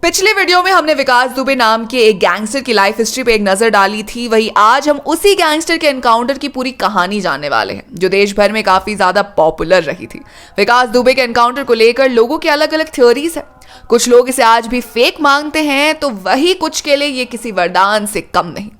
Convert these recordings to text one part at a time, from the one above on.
पिछले वीडियो में हमने विकास दुबे नाम के एक गैंगस्टर की लाइफ हिस्ट्री पे एक नजर डाली थी। वही आज हम उसी गैंगस्टर के एनकाउंटर की पूरी कहानी जानने वाले हैं, जो देश भर में काफी ज्यादा पॉपुलर रही थी। विकास दुबे के एनकाउंटर को लेकर लोगों की अलग अलग थ्योरीज है। कुछ लोग इसे आज भी फेक मांगते हैं, तो वही कुछ के लिए ये किसी वरदान से कम नहीं।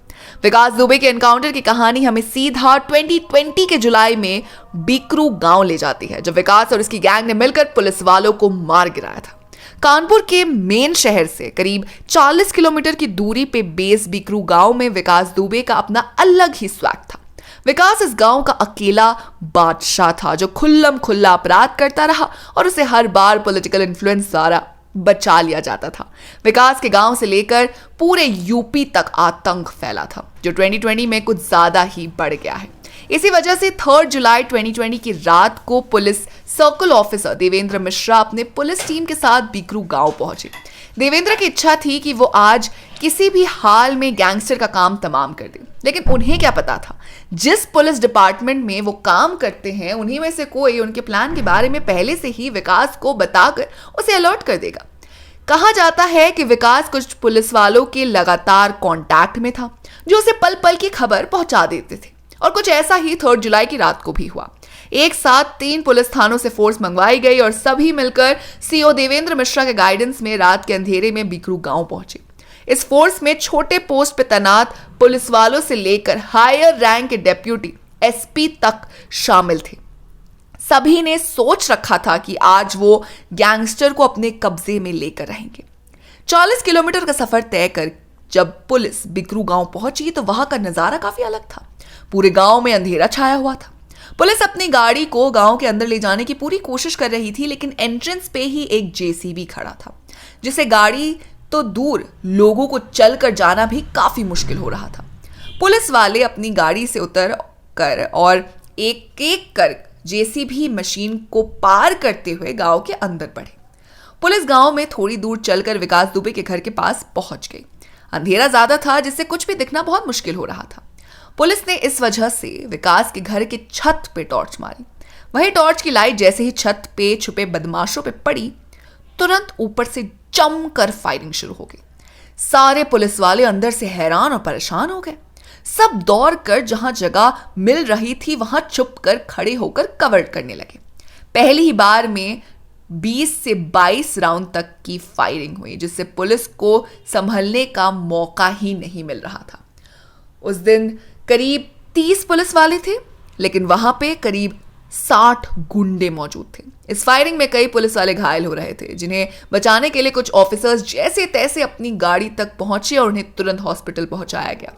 विकास दुबे के एनकाउंटर की कहानी हमें सीधा 2020 के जुलाई में बीकरू गांव ले जाती है, जब विकास और उसकी गैंग ने मिलकर पुलिस वालों को मार गिराया था। कानपुर के मेन शहर से करीब 40 किलोमीटर की दूरी पे बेस बीकरू गांव में विकास दुबे का अपना अलग ही स्वैग था। विकास इस गांव का अकेला बादशाह था, जो खुल्लम खुल्ला अपराध करता रहा और उसे हर बार पॉलिटिकल इन्फ्लुएंस द्वारा बचा लिया जाता था। विकास के गांव से लेकर पूरे यूपी तक आतंक फैला था, जो 2020 में कुछ ज्यादा ही बढ़ गया है। इसी वजह से 3 जुलाई 2020 की रात को police circle officer Devendra Mishra अपने पुलिस टीम के साथ बीकरू गांव पहुंचे। देवेंद्र की इच्छा थी कि वो आज किसी भी हाल में गैंगस्टर का काम तमाम कर दे, लेकिन उन्हें क्या पता था, जिस पुलिस डिपार्टमेंट में वो काम करते हैं उन्हीं में से कोई उनके प्लान के बारे में पहले से ही विकास को बताकर उसे अलर्ट कर देगा। कहा जाता है कि विकास कुछ पुलिस वालों के लगातार कांटेक्ट में था, जो उसे पल पल की खबर पहुंचा देते थे, और कुछ ऐसा ही 3 जुलाई की रात को भी हुआ। एक साथ 3 पुलिस थानों से फोर्स मंगवाई गई और सभी मिलकर सीओ देवेंद्र मिश्रा के गाइडेंस में रात के अंधेरे में बीकरू गांव पहुंचे। इस फोर्स में छोटे पोस्ट पे तैनात पुलिस वालों से लेकर हायर रैंक के डेप्यूटी एसपी तक शामिल थे। सभी ने सोच रखा था कि आज वो गैंगस्टर को अपने कब्जे में लेकर रहेंगे। 40 किलोमीटर का सफर तय कर जब पुलिस बीकरू गांव पहुंची तो वहां का नजारा काफी अलग था। पूरे गांव में अंधेरा छाया हुआ था। पुलिस अपनी गाड़ी को गांव के अंदर ले जाने की पूरी कोशिश कर रही थी, लेकिन एंट्रेंस पे ही एक जेसीबी खड़ा था, जिसे गाड़ी तो दूर लोगों को चलकर जाना भी काफी मुश्किल हो रहा था। पुलिस वाले अपनी गाड़ी से उतर कर और एक एक कर जेसीबी मशीन को पार करते हुए गांव के अंदर बढ़े। पुलिस गांव में थोड़ी दूर चलकर विकास दुबे के घर के पास पहुंच गई। अंधेरा ज्यादा था, जिससे कुछ भी दिखना बहुत मुश्किल हो रहा था। पुलिस ने इस वजह से विकास के घर के छत पे टॉर्च मारी। वही टॉर्च की लाइट जैसे ही छत पे छुपे बदमाशों पे पड़ी, तुरंत ऊपर से जमकर फायरिंग शुरू हो गई। सारे पुलिस वाले अंदर से हैरान और परेशान हो गए। सब दौड़ कर जहां जगह मिल रही थी वहां छुप कर खड़े होकर कवर करने लगे। पहली ही बार में 20 से 22 राउंड तक की फायरिंग हुई, जिससे पुलिस को संभलने का मौका ही नहीं मिल रहा था। उस दिन करीब 30 पुलिस वाले थे, लेकिन वहां पे करीब 60 गुंडे मौजूद थे। इस फायरिंग में कई पुलिस वाले घायल हो रहे थे, जिन्हें बचाने के लिए कुछ ऑफिसर्स जैसे तैसे अपनी गाड़ी तक पहुंचे और उन्हें तुरंत हॉस्पिटल पहुंचाया गया।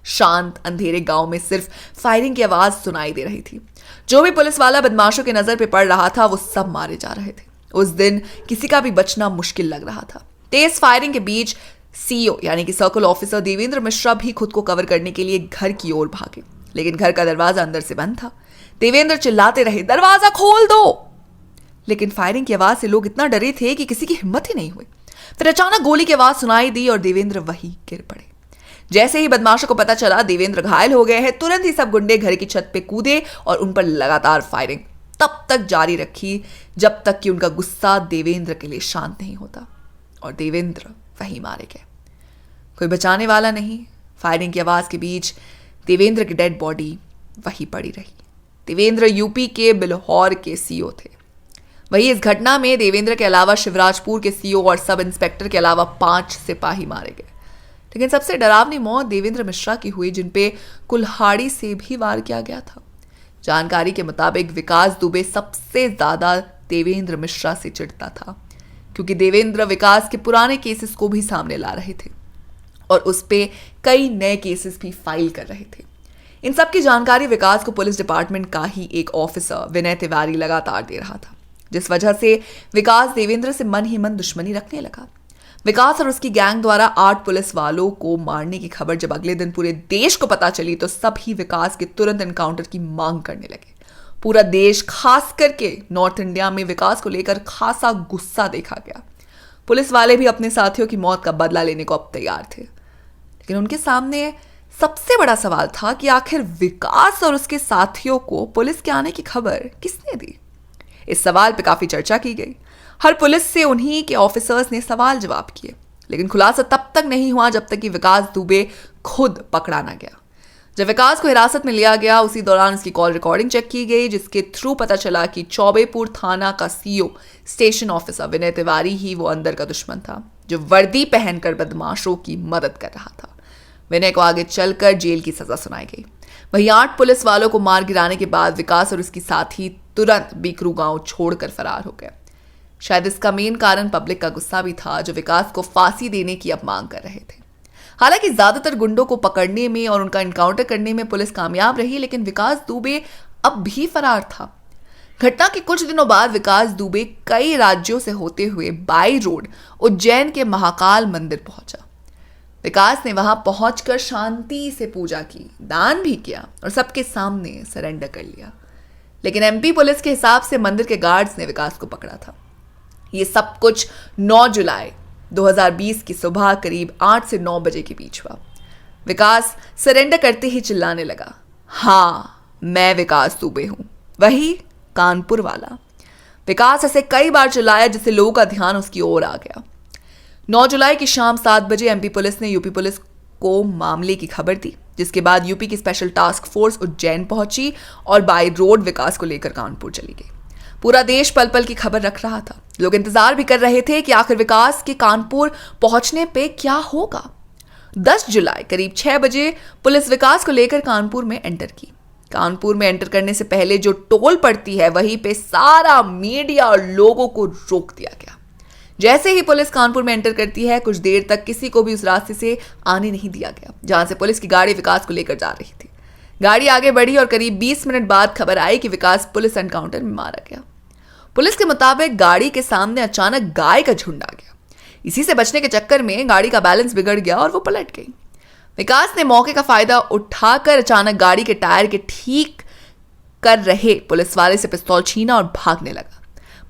शांत अंधेरे गांव में सिर्फ फायरिंग की आवाज सुनाई दे रही थी। जो भी पुलिस वाला बदमाशों की नजर पे पड़ रहा था, वो सब मारे जा रहे थे। उस दिन किसी का भी बचना मुश्किल लग रहा था। तेज फायरिंग के बीच सीईओ यानी कि सर्कल ऑफिसर देवेंद्र मिश्रा भी खुद को कवर करने के लिए घर की ओर भागे, लेकिन घर का दरवाजा अंदर से बंद था। देवेंद्र चिल्लाते रहे, दरवाजा खोल दो, लेकिन फायरिंग की आवाज से लोग इतना डरे थे कि किसी की हिम्मत ही नहीं हुई। फिर अचानक गोली की आवाज सुनाई दी और देवेंद्र वहीं गिर पड़े। जैसे ही बदमाशों को पता चला देवेंद्र घायल हो गए हैं, तुरंत ही सब गुंडे घर की छत पे कूदे और उन पर लगातार फायरिंग तब तक जारी रखी जब तक कि उनका गुस्सा देवेंद्र के लिए शांत नहीं होता, और देवेंद्र वहीं मारे गए। कोई बचाने वाला नहीं। फायरिंग की आवाज के बीच देवेंद्र की डेड बॉडी वहीं पड़ी रही। देवेंद्र यूपी के बिल्हौर के सीईओ थे। वहीं इस घटना में देवेंद्र के अलावा शिवराजपुर के सीईओ और सब इंस्पेक्टर के अलावा 5 सिपाही मारे गए। लेकिन सबसे डरावनी मौत देवेंद्र मिश्रा की हुई, जिनपे कुल्हाड़ी से भी वार किया गया था। जानकारी के मुताबिक विकास दुबे सबसे ज्यादा देवेंद्र मिश्रा से चिढ़ता था, क्योंकि देवेंद्र विकास के पुराने केसेस को भी सामने ला रहे थे और उस पे कई नए केसेस भी फाइल कर रहे थे। इन सब की जानकारी विकास को पुलिस डिपार्टमेंट का ही एक ऑफिसर विनय तिवारी लगातार दे रहा था, जिस वजह से विकास देवेंद्र से मन ही मन दुश्मनी रखने लगा। विकास और उसकी गैंग द्वारा 8 पुलिस वालों को मारने की खबर जब अगले दिन पूरे देश को पता चली, तो सभी विकास के तुरंत एनकाउंटर की मांग करने लगे। पूरा देश, खास करके नॉर्थ इंडिया में विकास को लेकर खासा गुस्सा देखा गया। पुलिस वाले भी अपने साथियों की मौत का बदला लेने को अब तैयार थे, लेकिन उनके सामने सबसे बड़ा सवाल था कि आखिर विकास और उसके साथियों को पुलिस के आने की खबर किसने दी। इस सवाल पे काफी चर्चा की गई। हर पुलिस से उन्हीं के ऑफिसर्स ने सवाल जवाब किए, लेकिन खुलासा तब तक नहीं हुआ जब तक कि विकास दुबे खुद पकड़ा ना गया। जब विकास को हिरासत में लिया गया, उसी दौरान उसकी कॉल रिकॉर्डिंग चेक की गई, जिसके थ्रू पता चला कि चौबेपुर थाना का CO station officer Vinay Tiwari ही वो अंदर का दुश्मन था, जो वर्दी पहनकर बदमाशों की मदद कर रहा था। विनय को आगे चलकर जेल की सजा सुनाई गई। वहीं 8 पुलिस वालों को मार गिराने के बाद विकास और उसकी साथी तुरंत बीकरू गांव छोड़कर फरार हो गए। शायद इसका मेन कारण पब्लिक का गुस्सा भी था, जो विकास को फांसी देने की अब मांग कर रहे थे। हालांकि ज्यादातर गुंडों को पकड़ने में और उनका इनकाउंटर करने में पुलिस कामयाब रही, लेकिन विकास दुबे अब भी फरार था। घटना के कुछ दिनों बाद विकास दुबे कई राज्यों से होते हुए बाई रोड उज्जैन के महाकाल मंदिर पहुंचा। विकास ने वहां पहुंचकर शांति से पूजा की, दान भी किया और सबके सामने सरेंडर कर लिया। लेकिन एमपी पुलिस के हिसाब से मंदिर के गार्ड्स ने विकास को पकड़ा था। ये सब कुछ 9 जुलाई 2020 की सुबह करीब 8 से 9 बजे के बीच हुआ। विकास सरेंडर करते ही चिल्लाने लगा, हाँ मैं विकास दुबे हूं, वही कानपुर वाला। विकास ऐसे कई बार चिल्लाया जिससे लोगों का ध्यान उसकी ओर आ गया। 9 जुलाई की शाम 7 बजे एमपी पुलिस ने यूपी पुलिस को मामले की खबर दी, जिसके बाद यूपी की स्पेशल टास्क फोर्स उज्जैन पहुंची और बाय रोड विकास को लेकर कानपुर चली गई। पूरा देश पल पल की खबर रख रहा था। लोग इंतजार भी कर रहे थे कि आखिर विकास के कानपुर पहुंचने पे क्या होगा। 10 जुलाई करीब 6 बजे पुलिस विकास को लेकर कानपुर में एंटर की। कानपुर में एंटर करने से पहले जो टोल पड़ती है, वहीं पे सारा मीडिया और लोगों को रोक दिया गया। जैसे ही पुलिस कानपुर में एंटर करती है, कुछ देर तक किसी को भी उस रास्ते से आने नहीं दिया गया जहां से पुलिस की गाड़ी विकास को लेकर जा रही थी। गाड़ी आगे बढ़ी और करीब 20 मिनट बाद खबर आई कि विकास पुलिस एनकाउंटर में मारा गया। पुलिस के मुताबिक गाड़ी के सामने अचानक गाय का झुंड आ गया। इसी से बचने के चक्कर में गाड़ी का बैलेंस बिगड़ गया और वो पलट गई। विकास ने मौके का फायदा उठाकर अचानक गाड़ी के टायर के ठीक कर रहे पुलिस वाले से पिस्तौल छीना और भागने लगा।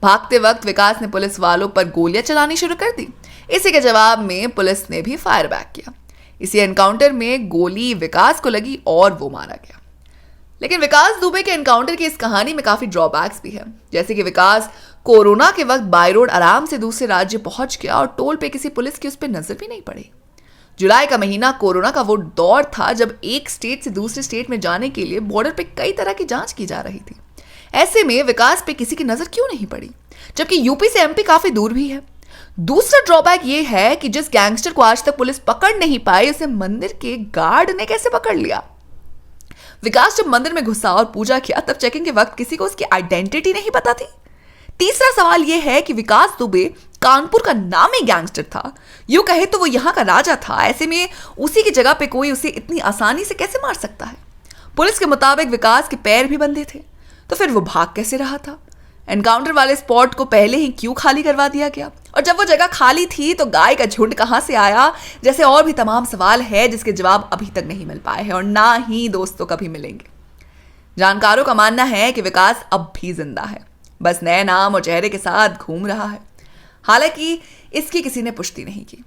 भागते वक्त विकास ने पुलिस वालों पर गोलियां चलानी शुरू कर दी। इसी के जवाब में पुलिस ने भी फायर बैक किया। इसी एनकाउंटर में गोली विकास को लगी और वो मारा गया। लेकिन विकास दुबे के एनकाउंटर की इस कहानी में काफी ड्रॉबैक्स भी है, जैसे कि विकास कोरोना के वक्त बाय रोड आराम से दूसरे राज्य पहुंच गया और टोल पे किसी पुलिस की उस पर नजर भी नहीं पड़ी। जुलाई का महीना कोरोना का वो दौर था जब एक स्टेट से दूसरे स्टेट में जाने के लिए बॉर्डर पे कई तरह की जांच की जा रही थी। ऐसे में विकास पे किसी की नजर क्यों नहीं पड़ी, जबकि यूपी से एमपी काफी दूर भी है। दूसरा ड्रॉबैक ये है कि जिस गैंगस्टर को आज तक पुलिस पकड़ नहीं पाई, उसे मंदिर के गार्ड ने कैसे पकड़ लिया। विकास जब मंदिर में घुसा और पूजा किया, तब चेकिंग के वक्त किसी को उसकी आइडेंटिटी नहीं पता थी। तीसरा सवाल यह है कि विकास दुबे कानपुर का नामी गैंगस्टर था, यूं कहे तो वो यहां का राजा था। ऐसे में उसी की जगह पे कोई उसे इतनी आसानी से कैसे मार सकता है। पुलिस के मुताबिक विकास के पैर भी बंधे थे, तो फिर वो भाग कैसे रहा था। एनकाउंटर वाले स्पॉट को पहले ही क्यों खाली करवा दिया गया, और जब वो जगह खाली थी तो गाय का झुंड कहां से आया, जैसे और भी तमाम सवाल है जिसके जवाब अभी तक नहीं मिल पाए हैं और ना ही दोस्तों कभी मिलेंगे। जानकारों का मानना है कि विकास अब भी जिंदा है, बस नए नाम और चेहरे के साथ घूम रहा है। हालांकि इसकी किसी ने पुष्टि नहीं की।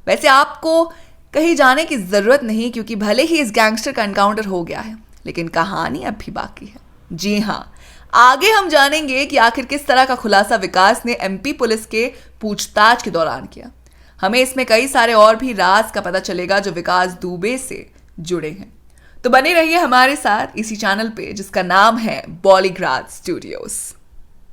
वैसे आपको कहीं जाने की जरूरत नहीं, क्योंकि भले ही इस गैंगस्टर का एनकाउंटर हो गया है, लेकिन कहानी अब भी बाकी है। जी हाँ, आगे हम जानेंगे कि आखिर किस तरह का खुलासा विकास ने एमपी पुलिस के पूछताछ के दौरान किया। हमें इसमें कई सारे और भी राज का पता चलेगा जो विकास दुबे से जुड़े हैं। तो बने रहिए हमारे साथ इसी चैनल पे जिसका नाम है बॉलीग्राज स्टूडियोज।